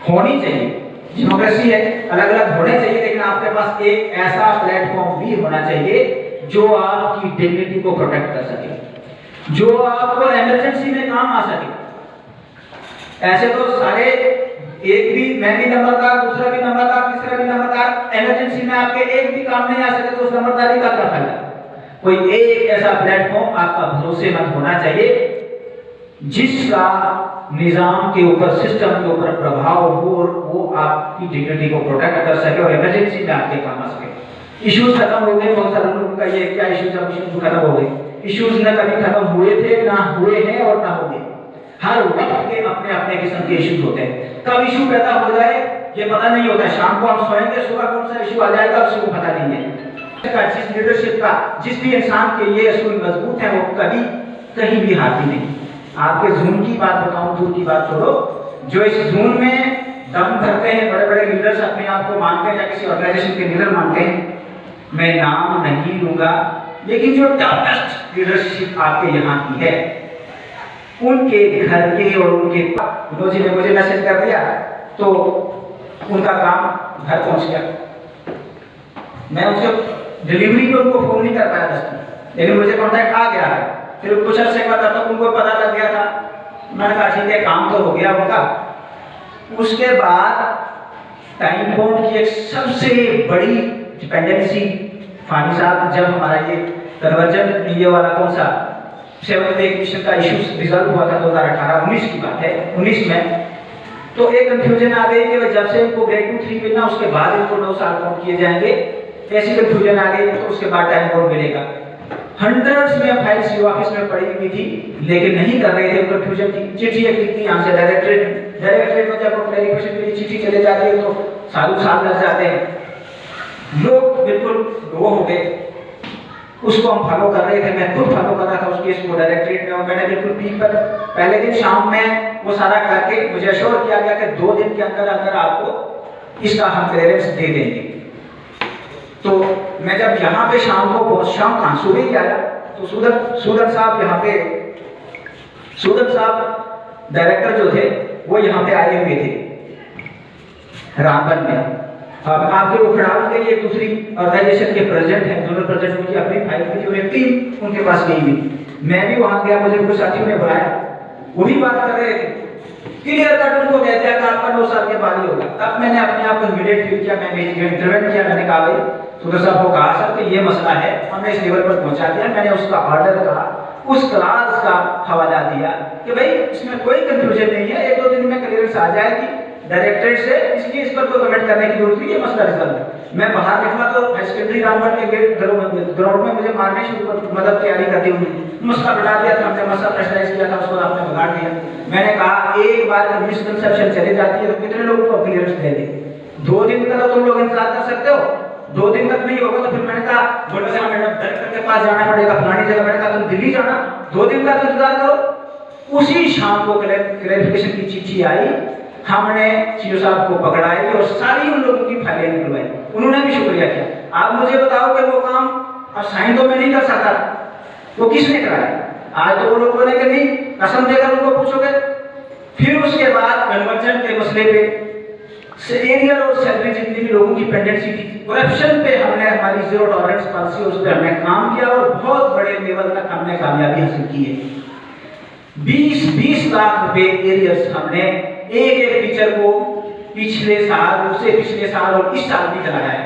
होनी चाहिए, डेमोक्रेसी है, अलग अलग होने चाहिए, लेकिन आपके पास एक ऐसा प्लेटफॉर्म भी होना चाहिए जो आपकी डिग्निटी को प्रोटेक्ट कर सके, जो आपको इमरजेंसी में काम आ सके। ऐसे तो सारे एक भी, मैं भी नंबरदार, दूसरा भी नंबरदार, तीसरा भी नंबरदार, इमरजेंसी में आपके एक भी काम नहीं आ सके तो उस नंबरदारी का क्या फायदा। कोई एक ऐसा प्लेटफॉर्म आपका भरोसेमंद होना चाहिए जिसका निजाम के ऊपर, सिस्टम के ऊपर प्रभाव हो और वो आपकी डिग्निटी को प्रोटेक्ट कर सके और इमरजेंसी में आपके काम आ सके। इश्यूज खत्म हो गए, बहुत सारे लोगों का ये क्या इश्यूज, अब इश्यूज खत्म हो गए। इश्यूज न कभी खत्म हुए थे, ना हुए हैं और ना होंगे। हर वक्त के अपने अपने किस्म के इश्यूज होते हैं। कब इशू पैदा हो जाए ये पता नहीं होता। शाम को हम सोएंगे, सुबह कौन सा इशू आ जाएगा उसको पता नहीं है। जिस लीडरशिप का, जिस भी इंसान के ये असूल मजबूत है वो कभी कहीं भी हाथी नहीं। आपके जून की बात बताऊं, दूर की बात छोड़ो, जो इस जून में दम धरते हैं, बड़े बड़े लीडर्स अपने आप को मानते हैं या किसी ऑर्गेनाइजेशन के लीडर मानते हैं, मैं नाम नहीं लूंगा, लेकिन जो टॉपेस्ट लीडरशिप आपके यहाँ की है, उनके घर के और उनके जी ने मुझे मैसेज कर दिया तो उनका काम घर पहुंच गया। मैं उसके डिलीवरी पे उनको फोन नहीं कर पाया 10 दिन, लेकिन मुझे कॉन्टैक्ट आ गया है। फिर कुछ अर्से बाद तक उनको पता लग गया था। मैंने कहा ठीक है, काम तो हो गया उनका। उसके बाद टाइम बॉन्ड की एक सबसे बड़ी डिपेंडेंसी फानी साहब, जब हमारा ये कन्वर्जन ये वाला कौन सा 7th पे मिशन का इशू रिजल्व हुआ था 2018-19 की बात है, 19 में, तो एक कंफ्यूजन आ गई कि जब से इनको ग्रेड 2 3 मिलना उसके बाद इनको 9 साल काउंट किए जाएंगे, ऐसी कंफ्यूजन आ गई तो उसके बाद टाइम बॉन्ड मिलेगा। हंड्रेड्स में फाइल्स सीओ ऑफिस में पड़ी हुई थी, लेकिन नहीं कर रहे थे, कंफ्यूजन थी। चिट्ठी एक लिखती यहाँ से डायरेक्टरेट में जब क्लैरिफिकेशन के लिए चिट्ठी चले जाती है तो साल लग जाते हैं। लोग बिल्कुल वो हो गए, उसको हम फॉलो कर रहे थे, मैं खुद फॉलो कर रहा था उस केस को डायरेक्टरेट में, और मैंने बिल्कुल पीक पर पहले दिन शाम में वो सारा करके मुझे अश्योर किया गया कि 2 दिन के अंदर अंदर आपको इसका हम क्लियरेंस दे देंगे। तो मैं जब यहाँ पे शाम को शाम कहाँ सुबह ही आया तो सूदन साहब यहाँ पे, सूदन साहब डायरेक्टर जो थे वो यहाँ पे आए हुए थे रामबन में। अब आपके उखड़ाल के लिए दूसरी ऑर्गेनाइजेशन के प्रेसिडेंट हैं, जोनल प्रेसिडेंट, उनकी अपनी फाइल थी और एक टीम उनके पास गई हुई। मैं भी वहां गया, मुझे कुछ साथियों ने बुलाया, वही बात कर रहे थे, क्लियर कट उनको कह दिया कि आपका 9 साल के बाद ही होगा। तब मैंने अपने आप को इमीडिएट फील किया, मैंने इंटरवेंट किया, मैंने कहा भाई सूदन साहब को कहा सर कि ये मसला है, हमने इस लेवल पर पहुंचा दिया। मैंने उसका ऑर्डर कहा, उस क्लास का हवाला दिया कि भाई इसमें कोई कंफ्यूजन नहीं है, 1-2 दिन में क्लियरेंस आ जाएगी डायरेक्टरेट से, इसलिए इस पर कोई कमेंट करने की जरूरत नहीं है, मसला रिजल्व है। मैं बाहर निकला तो हाई सेकेंडरी रामबन के ग्राउंड में मुझे मारने शुरू कर, मतलब तैयारी करती हुई मसला बिठा दिया था, हमने मसला प्रेशराइज किया था, उसको आपने बिगाड़ दिया। मैंने कहा एक बार मिसकंसेप्शन चली जाती है तो कितने लोगों को क्लियरेंस देंगे? 2 दिन का तो तुम लोग इंतजार कर सकते हो, 2 दिन तक नहीं होगा तो फिर मैंने कहा बोले मैडम डायरेक्टर के पास जाना पड़ेगा, फलानी जगह। मैंने कहा तुम दिल्ली जाना, 2 दिन का तो इंतजार करो। उसी शाम को क्लैरिफिकेशन की चिट्ठी आई, हमने सीओ साहब को पकड़ाई और सारी उन लोगों की फाइलें निकलवाई, उन्होंने भी शुक्रिया किया। आप मुझे बताओ कि वो काम अब साइन तो मैं नहीं कर सकता, वो किसने कराया? आज तो वो लोग बोलेंगे नहीं, कसम देकर उनको पूछोगे। फिर उसके बाद कन्वर्जन के मसले पे एरियल और सैलरी जितनी भी लोगों की पेंडेंसी थी, करप्शन पे हमने हमारी 0 टॉलरेंस पॉलिसी उस पर हमने काम किया और बहुत बड़े लेवल तक हमने कामयाबी हासिल की है। 20 लाख रुपए एरियर्स हमने एक टीचर को पिछले साल, उससे पिछले साल और इस साल भी कराया है।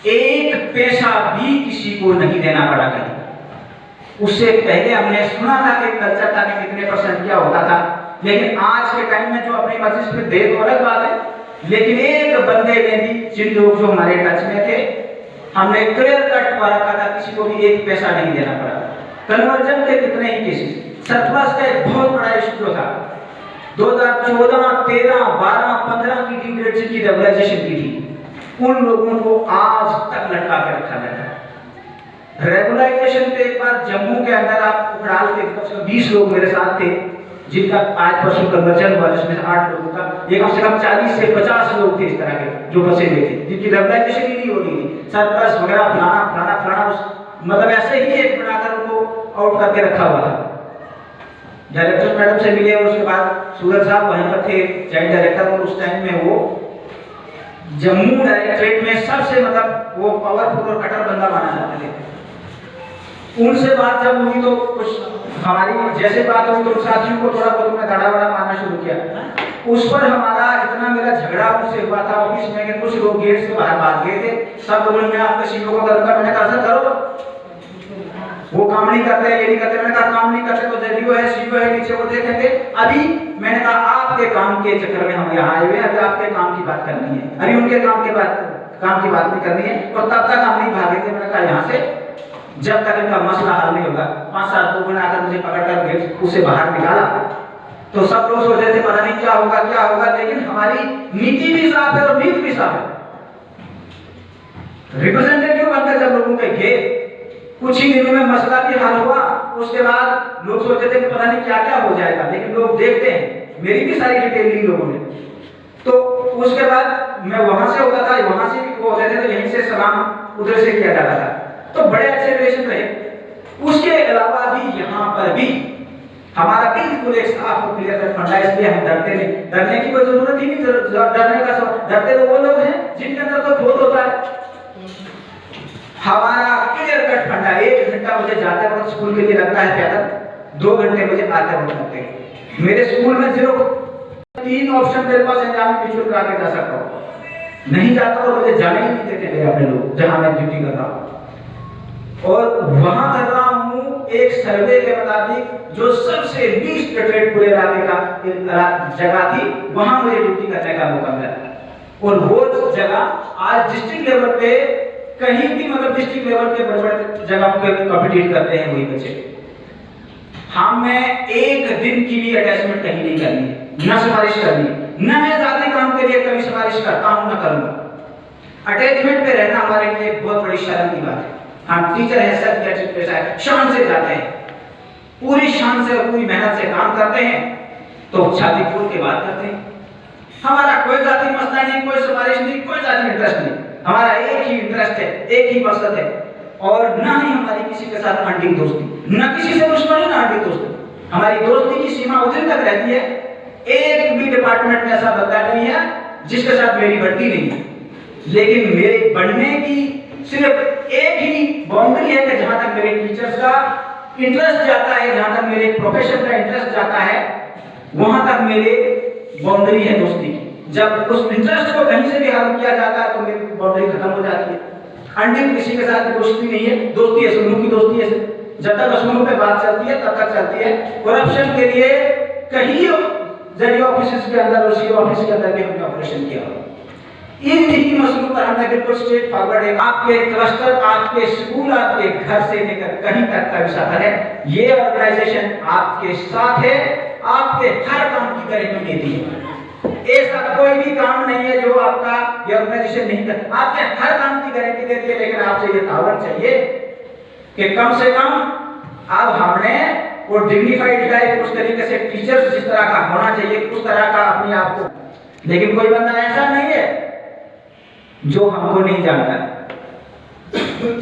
एक पैसा भी किसी को नहीं देना पड़ा कहीं। उससे पहले हमने सुना था कि कल्चर था कि कितने % क्या होता था, लेकिन आज के टाइम में जो अपनी मर्जी से दे तो अलग बात है, लेकिन एक बंदे ने भी, जिन लोग जो हमारे टच में थे, हमने क्लियर कट रखा था, किसी को भी एक पैसा नहीं देना पड़ा। कन्वर्जन के कितने ही केसेस, सरप्लस का एक बहुत बड़ा इशू जो था 2014, 13, 12, 15 की डिग्रेडेशन की रेगुलाइजेशन की थी, उन लोगों को आज तक लटका के रखा गया था। रेगुलाइजेशन पे एक बार जम्मू के अंदर आप उखड़ाल के 20 लोग मेरे साथ थे, जिनका आज परसों कन्वर्जन हुआ, जिसमें 8 लोगों का, ये कम से कम 40 से 50 लोग थे इस तरह के जो फंसे हुए थे, जिनकी रेगुलाइजेशन ही नहीं हो रही थी। सरप्लस वगैरह फलाना मतलब ऐसे ही एक बनाकर उनको आउट करके रखा हुआ था। डायरेक्टर मैडम से मिले और उसके बाद सूरज साहब वहीं पर थे, जॉइंट डायरेक्टर, और उस टाइम में वो जम्मू डायरेक्टरेट में सबसे मतलब वो पावरफुल और कटर बंदा माना जाते थे। उनसे बात जब हुई तो कुछ हमारी जैसे बात हुई तो साथियों को थोड़ा बहुत उन्हें धड़ा बड़ा मारना शुरू किया। उस पर हमारा इतना मेरा झगड़ा उनसे हुआ था ऑफिस में कि कुछ लोग गेट से बाहर भाग गए थे। सब लोगों ने आपके सीईओ को करूंगा, मैंने कहा सर करो, वो काम नहीं करते, ये नहीं करते। मैंने कहा काम नहीं करते तो जेडीओ है, सीईओ है, नीचे वो देखेंगे। अभी मैंने कहा आपके काम के चक्कर में हम यहाँ आए हुए हैं, अभी आपके काम की बात करनी है, अभी उनके काम की बात नहीं करनी है। और तब तक हम नहीं भागेंगे। मैंने कहा यहाँ से जब तक इनका मसला हल नहीं होगा। 5-7 लोगों ने आकर मुझे पकड़कर गेट उसे बाहर निकाला, तो सब लोग सोच रहे थे पता नहीं क्या होगा, लेकिन हमारी नीति भी साफ है और नीति भी साफ है। रिप्रेजेंटेटिव बनकर जब लोगों के गए, कुछ ही दिनों में मसला भी हल हुआ। उसके बाद लोग सोचते थे कि पता नहीं क्या हो जाएगा, लेकिन लोग देखते हैं, मेरी भी सारी डिटेल ली लोगों ने। तो उसके बाद मैं वहां से होता था, वहां से वो होते थे, तो यहीं से सलाम उधर से किया जाता था, तो बड़े अच्छे रिलेशन रहे। उसके अलावा भी यहाँ पर भी हमारा बिल्कुल एक साफ और क्लियर कट फंडा, इसलिए हम डरते नहीं। डरने की कोई जरूरत ही नहीं। डरते तो वो लोग हैं जिनके अंदर तो क्रोध होता है। हमारा क्लियर कट फंडा, 1 घंटा मुझे जाते वक्त स्कूल के लिए लगता है पैदल, 2 घंटे मुझे आते वक्त लगते हैं। मेरे स्कूल में सिर्फ 3 ऑप्शन मेरे पास है जहाँ मैं म्यूचुअल करा के जा सकता हूँ। नहीं जाता और मुझे जाने ही नहीं देते मेरे अपने लोग जहाँ मैं ड्यूटी कर रहा हूँ। और वहां कर रहा हूँ एक सर्वे के मुताबिक जो सबसे लीस्ट रेटेड पूरे इलाके का जगह थी, वहां मुझे ड्यूटी करने का मौका मिला। और वो जगह आज डिस्ट्रिक्ट लेवल पे कहीं भी, मतलब डिस्ट्रिक्ट लेवल के बड़े-बड़े जगहों पे कॉम्पिटिट करते हैं वही बच्चे। हमें एक दिन की भी अटैचमेंट कहीं नहीं करनी, न सिफारिश करनी, न मैं जाति काम के लिए कभी सिफारिश करता हूं, न करूंगा। अटैचमेंट पे रहना हमारे लिए बहुत बड़ी शर्म की बात है। हम टीचर है, सब कैटेगरी पेशा है, शान से जाते हैं, पूरी शान से और पूरी मेहनत से काम करते हैं, तो छाती खोल के बात करते हैं। हमारा कोई जाति मसला नहीं, कोई सिफारिश नहीं, कोई जाति इंटरेस्ट नहीं। हमारा एक ही इंटरेस्ट है, एक ही मकसद है, और ना ही हमारी किसी के साथ अंडी दोस्ती, ना किसी से दुश्मनी, ना अंडी दोस्ती। हमारी दोस्ती की सीमा उधर तक रहती है। एक भी डिपार्टमेंट में ऐसा बंदा नहीं है जिसके साथ मेरी बढ़ती नहीं है, लेकिन मेरे बढ़ने की सिर्फ एक ही बाउंड्री है कि जहां तक मेरे टीचर्स का इंटरेस्ट जाता है, जहां तक मेरे प्रोफेशन का इंटरेस्ट जाता है, वहां तक मेरे बाउंड्री है दोस्ती की। जब उस इंटरेस्ट को कहीं से भी हासिल किया जाता है तो मेरी बाउंड्री खत्म हो जाती है। अंडिंग किसी के साथ दोस्ती नहीं है, दोस्ती असलू की दोस्ती है। जब तक असलू पे बात चलती है तब तक चलती है। करप्शन के लिए कहीं जेडीओ ऑफिस के अंदर और सीओ ऑफिस के अंदर भी हमने ऑपरेशन किया। इन ही मसलों पर हमने बिल्कुल स्ट्रेट फॉरवर्ड है। आपके क्लस्टर, आपके स्कूल, आपके घर से लेकर कहीं तक का सफर है। ये ऑर्गेनाइजेशन आपके साथ है, आपके हर काम की गारंटी देती है। ऐसा कोई भी काम नहीं है जो आपका ये ऑर्गेनाइजेशन नहीं कर, आपके हर काम की गारंटी देती है। लेकिन आपसे ये ताकत चाहिए कि कम से कम अब हमने वो डिग्निफाइड लाइफ उस तरीके से टीचर्स जिस तरह का होना चाहिए उस तरह का अपने आप को, लेकिन कोई बंदा ऐसा नहीं है जो हमको नहीं जानता,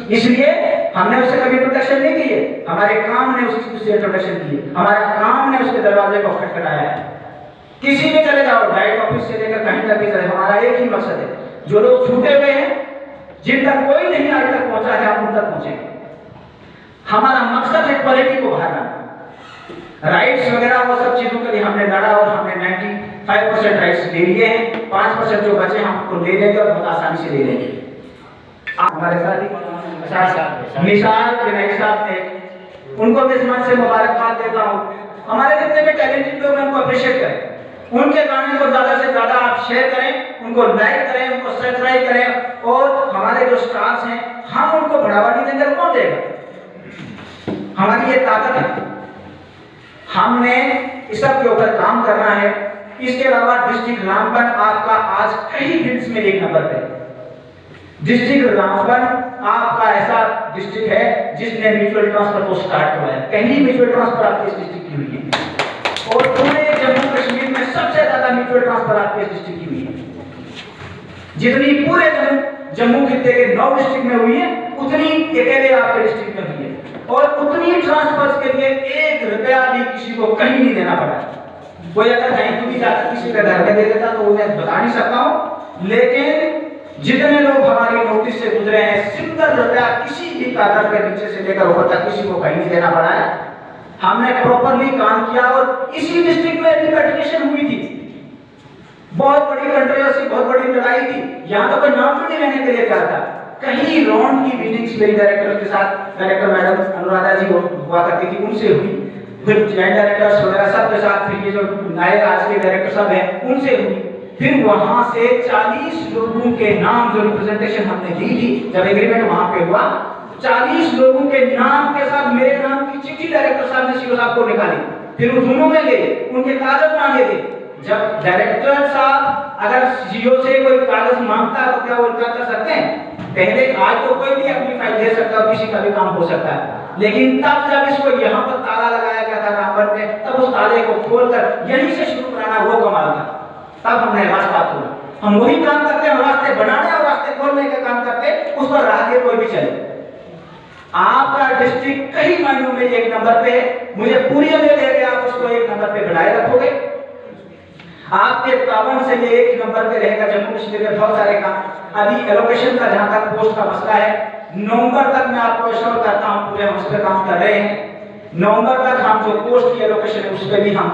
इसलिए हमने उससे कभी इंट्रोडक्शन नहीं की है। हमारे काम ने उससे इंट्रोडक्शन की है, हमारा काम ने उसके दरवाजे को खटखटाया है। किसी भी चले जाओ, डाइट ऑफिस से लेकर कहीं तक भी चले, हमारा एक ही मकसद है, जो लोग छूटे हुए हैं, जिन तक कोई नहीं आज तक पहुंचा है, आप उन तक पहुंचे। हमारा मकसद है क्वालिटी को बाहर लाना। राइट्स वगैरह वो सब चीजों के लिए हमने लड़ा और हमने 95% राइट्स ले लिए हैं। 5% जो बचे हम उनको ले लेंगे और बहुत आसानी से ले लेंगे। हमारे साथ ही मिसाल विनायक साहब थे, उनको मैं इस मंच से मुबारकबाद देता हूँ। हमारे जितने भी टैलेंटेड लोग हैं उनको अप्रिशिएट करें, उनके गाने को ज्यादा से ज्यादा आप शेयर करें, उनको लाइक करें, उनको सब्सक्राइब करें। और हमारे जो स्टार्स हैं हम उनको बढ़ावा नहीं देंगे, कौन देगा? हमारी ये ताकत है, हमने इस सब के ऊपर काम करना है। इसके अलावा डिस्ट्रिक्ट रामबन आपका आज कई फील्ड्स में 1 नंबर पे। डिस्ट्रिक्ट रामबन आपका ऐसा डिस्ट्रिक्ट है जिसने म्यूचुअल ट्रांसफर को स्टार्ट हुआ है। कहीं म्यूचुअल ट्रांसफर आपकी इस डिस्ट्रिक्ट की हुई है, और पूरे जम्मू कश्मीर में सबसे ज्यादा म्यूचुअल ट्रांसफर आपके इस डिस्ट्रिक्ट की हुई है। जितनी पूरे जम्मू खित्ते के 9 डिस्ट्रिक्ट में हुई है, उतनी अकेले आपके डिस्ट्रिक्ट में हुई है। और उतनी ट्रांसफर के लिए 1 रुपया भी किसी को कहीं नहीं देना पड़ा। कोई अगर कहीं भी जाकर किसी का घर में दे देता तो मैं बता नहीं सकता हूं, लेकिन जितने लोग हमारी नोटिस से गुजरे हैं, सिंगल रुपया किसी भी कागज के नीचे से लेकर ऊपर तक किसी को कहीं नहीं देना पड़ा है। हमने प्रॉपरली काम किया और इसी डिस्ट्रिक्ट में रिपेट्रिएशन हुई थी। बहुत बड़ी कंट्रोवर्सी, बहुत बड़ी लड़ाई थी। यहाँ तो कोई नाम भी नहीं लेने के लिए तैयार था, कहीं राउंड की मीटिंग्स मेरी डायरेक्टर के साथ, डायरेक्टर मैडम अनुराधा जी हुआ करती थी, उनसे हुई, फिर जॉइंट डायरेक्टर्स वगैरह सब के साथ, फिर ये जो नए आज के डायरेक्टर साहब हैं उनसे हुई। फिर वहां से 40 लोगों के नाम जो रिप्रेजेंटेशन हमने दी थी, जब एग्रीमेंट वहां पे हुआ, 40 लोगों के नाम के साथ मेरे नाम की चिट्ठी डायरेक्टर साहब ने सीओ साहब को निकाली। फिर वो दोनों में गए, उनके कागज मांगे थे। जब डायरेक्टर साहब अगर सीओ से कोई कागज मांगता है तो क्या वो इनकार कर सकते हैं? पहले आज तो कोई भी अपनी फाइल दे सकता है, किसी का भी काम हो सकता है, लेकिन तब जब इसको यहाँ पर ताला लगाया गया था रामबन में, तब उस ताले को खोलकर यहीं से शुरू कराना वो कमाल था। तब हमने रास्ता खोला। हम वही काम करते हैं, रास्ते बनाने और रास्ते खोलने का काम करते, उस पर राह के कोई भी चले। आपका डिस्ट्रिक्ट कई मायनों में एक नंबर पे है, मुझे पूरी उम्मीद है कि आप उसको एक नंबर पे बनाए रखोगे। आपके तावन से ये एक नंबर पे रहेगा। जम्मू कश्मीर में बहुत सारे काम, अभी एलोकेशन का जहां तक पोस्ट का मसला है, नवंबर तक मैं आपको एश्योर करता हूं पूरे हम उस पर काम कर रहे हैं। नवंबर तक हम जो पोस्ट की एलोकेशन है उस पर भी हम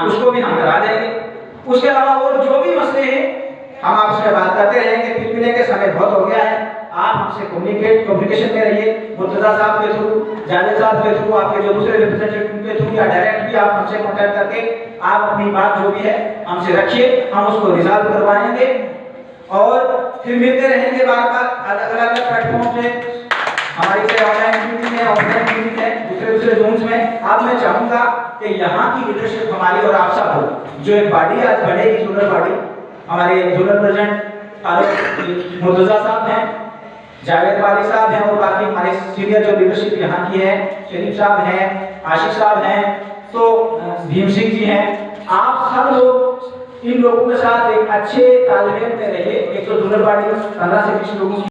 उसको भी हम करा देंगे। उसके अलावा और जो भी मसले हैं हम आपसे बात करते रहेंगे। फिर मिलेंगे, समय बहुत हो गया है, आप हमसे कम्युनिकेशन में रहिए। मुर्तजा साहब के थ्रू, जावेद साहब के थ्रू, आपके जो दूसरे रिप्रेजेंटेटिव के थ्रू या डायरेक्ट भी आप हमसे कांटेक्ट करके आप अपनी बात जो भी है हमसे रखिए, हम उसको रिजॉल्व करवाएंगे और फिर मिलते रहेंगे बार बार अलग अलग प्लेटफॉर्म पे। हमारी चाहे ऑनलाइन मीटिंग है, ऑफलाइन मीटिंग है, दूसरे जोन्स में। अब मैं चाहूंगा कि यहाँ की लीडरशिप हमारी और आप सब हो, जो एक बॉडी आज बनेगी, जोनल बॉडी, हमारे जोनल प्रेसिडेंट मुर्तजा साहब हैं, जावेद वाली साहब हैं और बाकी हमारे सीनियर जो लीडरशिप यहाँ की है, शरीफ साहब हैं, आशिफ साहब हैं, तो भीम सिंह जी हैं। आप सब लोग इन लोगों के साथ एक अच्छे तालमेल में रहिए। एक तो जोनल बॉडी 15 से 20 लोगों